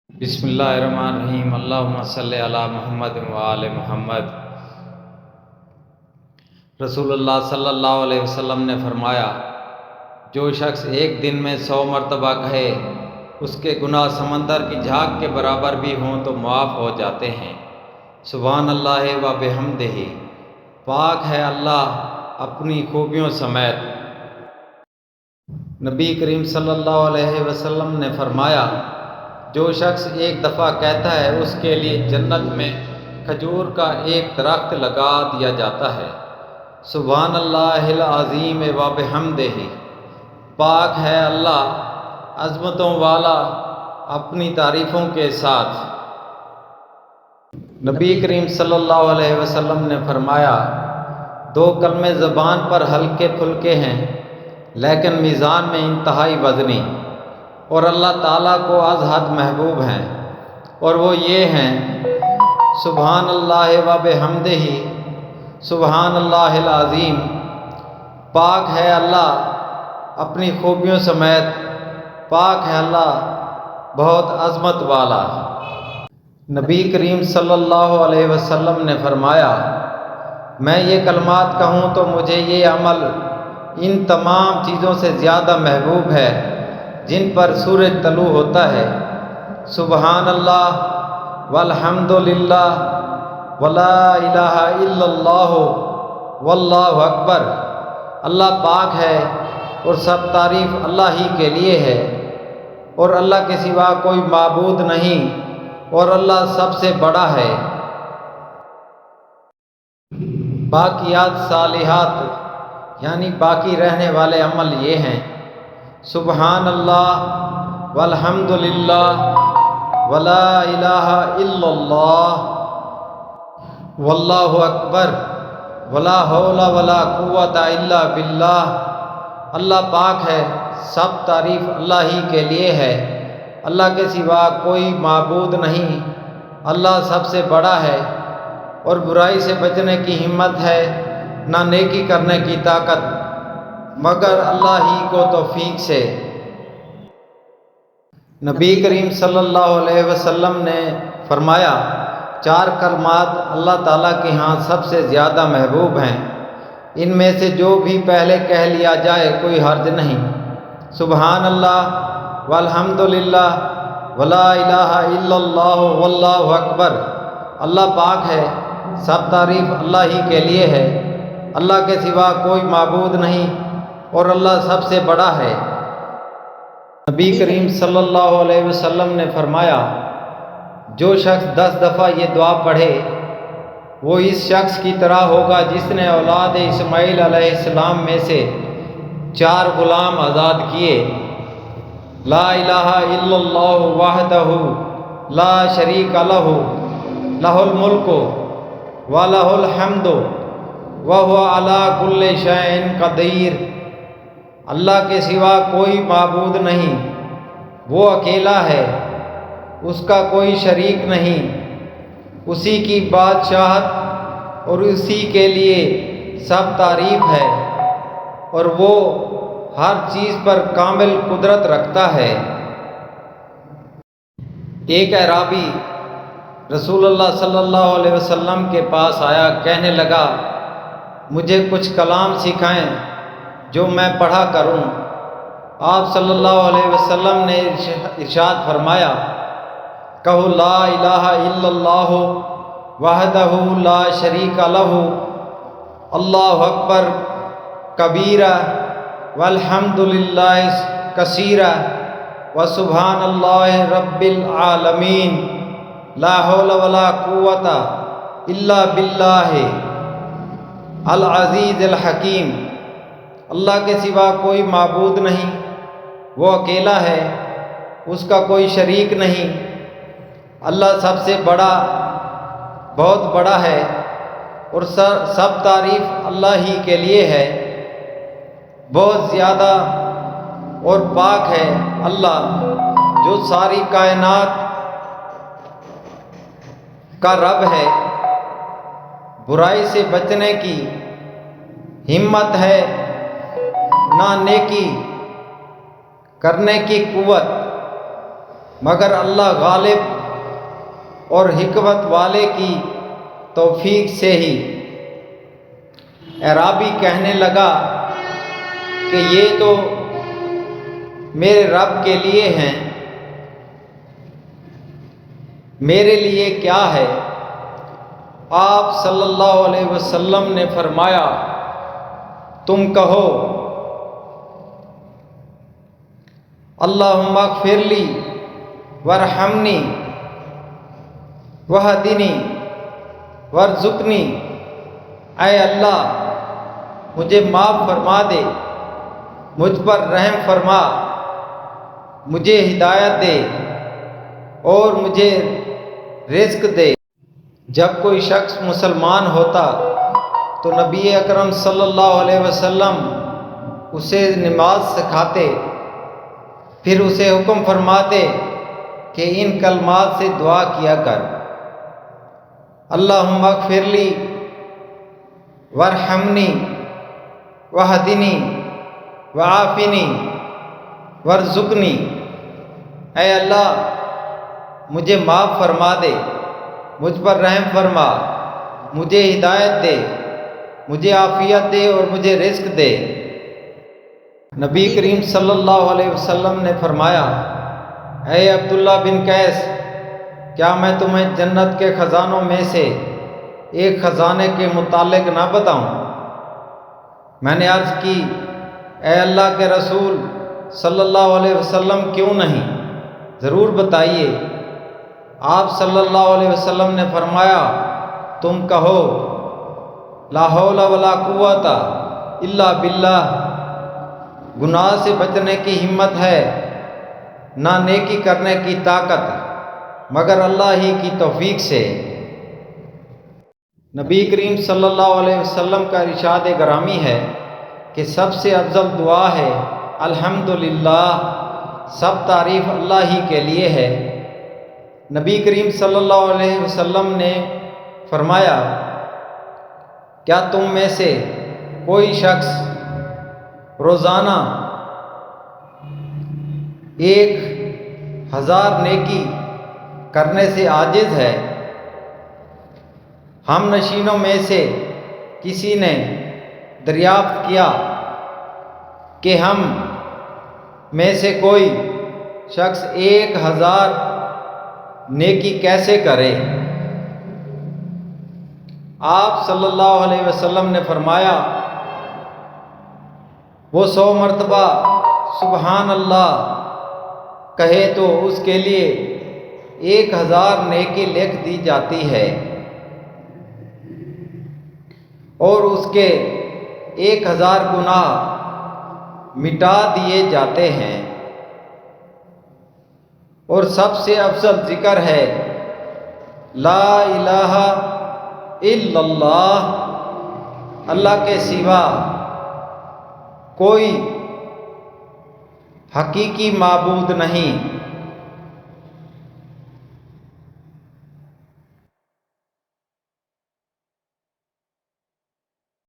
بسم اللہ الرحمن الرحیم۔ اللہم صلی علی محمد وآل محمد۔ رسول اللہ صلی اللہ علیہ وسلم نے فرمایا، جو شخص ایک دن میں 100 مرتبہ کہے اس کے گناہ سمندر کی جھاگ کے برابر بھی ہوں تو معاف ہو جاتے ہیں۔ سبحان اللہ و بحمدہ، پاک ہے اللہ اپنی خوبیوں سمیت۔ نبی کریم صلی اللہ علیہ وسلم نے فرمایا، جو شخص ایک دفعہ کہتا ہے اس کے لیے جنت میں کھجور کا ایک درخت لگا دیا جاتا ہے۔ سبحان اللہ العظیم و بحمدہ، پاک ہے اللہ عظمتوں والا اپنی تعریفوں کے ساتھ۔ نبی کریم صلی اللہ علیہ وسلم نے فرمایا، 2 کلمے زبان پر ہلکے پھلکے ہیں لیکن میزان میں انتہائی وزنی اور اللہ تعالیٰ کو از حد محبوب ہیں، اور وہ یہ ہیں، سبحان اللہ و بحمدہ، سبحان اللہ العظیم، پاک ہے اللہ اپنی خوبیوں سمیت، پاک ہے اللہ بہت عظمت والا۔ نبی کریم صلی اللہ علیہ وسلم نے فرمایا، میں یہ کلمات کہوں تو مجھے یہ عمل ان تمام چیزوں سے زیادہ محبوب ہے جن پر سورج طلوع ہوتا ہے۔ سبحان اللہ والحمد للہ ولا الہ الا اللہ واللہ اکبر، اللہ پاک ہے اور سب تعریف اللہ ہی کے لیے ہے، اور اللہ کے سوا کوئی معبود نہیں، اور اللہ سب سے بڑا ہے۔ باقیات صالحات یعنی باقی رہنے والے عمل یہ ہیں، سبحان اللہ والحمد للہ ولا الہ الا اللہ واللہ اکبر ولا حول ولا قوت الا باللہ، اللہ پاک ہے، سب تعریف اللہ ہی کے لیے ہے، اللہ کے سوا کوئی معبود نہیں، اللہ سب سے بڑا ہے، اور برائی سے بچنے کی ہمت ہے نہ نیکی کرنے کی طاقت مگر اللہ ہی کو توفیق سے۔ نبی کریم صلی اللہ علیہ وسلم نے فرمایا، 4 کلمات اللہ تعالیٰ کے ہاں سب سے زیادہ محبوب ہیں، ان میں سے جو بھی پہلے کہہ لیا جائے کوئی حرج نہیں۔ سبحان اللہ والحمد للہ ولا الہ الا اللہ واللہ اکبر، اللہ پاک ہے، سب تعریف اللہ ہی کے لیے ہے، اللہ کے سوا کوئی معبود نہیں، اور اللہ سب سے بڑا ہے۔ نبی کریم صلی اللہ علیہ وسلم نے فرمایا، جو شخص 10 دفعہ یہ دعا پڑھے وہ اس شخص کی طرح ہوگا جس نے اولاد اسماعیل علیہ السلام میں سے 4 غلام آزاد کیے۔ لا الہ الا اللہ وحدہ لا شریک لہ لہ الملک ولہ الحمد وہو علی کل شیء قدیر، اللہ کے سوا کوئی معبود نہیں، وہ اکیلا ہے، اس کا کوئی شریک نہیں، اسی کی بادشاہت اور اسی کے لیے سب تعریف ہے، اور وہ ہر چیز پر کامل قدرت رکھتا ہے۔ ایک اعرابی رسول اللہ صلی اللہ علیہ وسلم کے پاس آیا، کہنے لگا، مجھے کچھ کلام سکھائیں جو میں پڑھا کروں۔ آپ صلی اللہ علیہ وسلم نے ارشاد فرمایا، کہو لا الہ الا اللہ وحدہ لا شریک لہ اللہ اکبر کبیرہ والحمد للہ کثیرہ وسبحان اللہ رب العالمین لا حول ولا قوت الا باللہ العزیز الحکیم، اللہ کے سوا کوئی معبود نہیں، وہ اکیلا ہے، اس کا کوئی شریک نہیں، اللہ سب سے بڑا، بہت بڑا ہے، اور سب تعریف اللہ ہی کے لیے ہے، بہت زیادہ اور پاک ہے اللہ جو ساری کائنات کا رب ہے، برائی سے بچنے کی ہمت ہے نہ نیکی کرنے کی قوت مگر اللہ غالب اور حکمت والے کی توفیق سے ہی۔ اعرابی کہنے لگا کہ یہ تو میرے رب کے لیے ہیں، میرے لیے کیا ہے؟ آپ صلی اللہ علیہ وسلم نے فرمایا، تم کہو اللہم اغفر لی وارحمنی وہدنی وارزقنی، اے اللہ مجھے معاف فرما دے، مجھ پر رحم فرما، مجھے ہدایت دے اور مجھے رزق دے۔ جب کوئی شخص مسلمان ہوتا تو نبی اکرم صلی اللہ علیہ وسلم اسے نماز سکھاتے، پھر اسے حکم فرماتے کہ ان کلمات سے دعا کیا کر، اللہم اغفر لی وارحمنی وہدنی وعافنی وارزقنی، اے اللہ مجھے معاف فرما دے، مجھ پر رحم فرما، مجھے ہدایت دے، مجھے عافیت دے اور مجھے رزق دے۔ نبی کریم صلی اللہ علیہ وسلم نے فرمایا، اے عبداللہ بن قیس، کیا میں تمہیں جنت کے خزانوں میں سے ایک خزانے کے متعلق نہ بتاؤں؟ میں نے عرض کی، اے اللہ کے رسول صلی اللہ علیہ وسلم کیوں نہیں، ضرور بتائیے۔ آپ صلی اللہ علیہ وسلم نے فرمایا، تم کہو لا حول ولا قوت الا باللہ، گناہ سے بچنے کی ہمت ہے، نہ نیکی کرنے کی طاقت مگر اللہ ہی کی توفیق سے۔ نبی کریم صلی اللہ علیہ وسلم کا ارشاد گرامی ہے کہ سب سے افضل دعا ہے الحمدللہ، سب تعریف اللہ ہی کے لیے ہے۔ نبی کریم صلی اللہ علیہ وسلم نے فرمایا، کیا تم میں سے کوئی شخص روزانہ 1000 نیکی کرنے سے عاجز ہے؟ ہم نشینوں میں سے کسی نے دریافت کیا کہ ہم میں سے کوئی شخص 1000 نیکی کیسے کرے؟ آپ صلی اللہ علیہ وسلم نے فرمایا، وہ 100 مرتبہ سبحان اللہ کہے تو اس کے لیے 1000 نیکی لکھ دی جاتی ہے اور اس کے 1000 گناہ مٹا دیے جاتے ہیں۔ اور سب سے افضل ذکر ہے لا الہ الا اللہ، اللہ کے سوا کوئی حقیقی معبود نہیں۔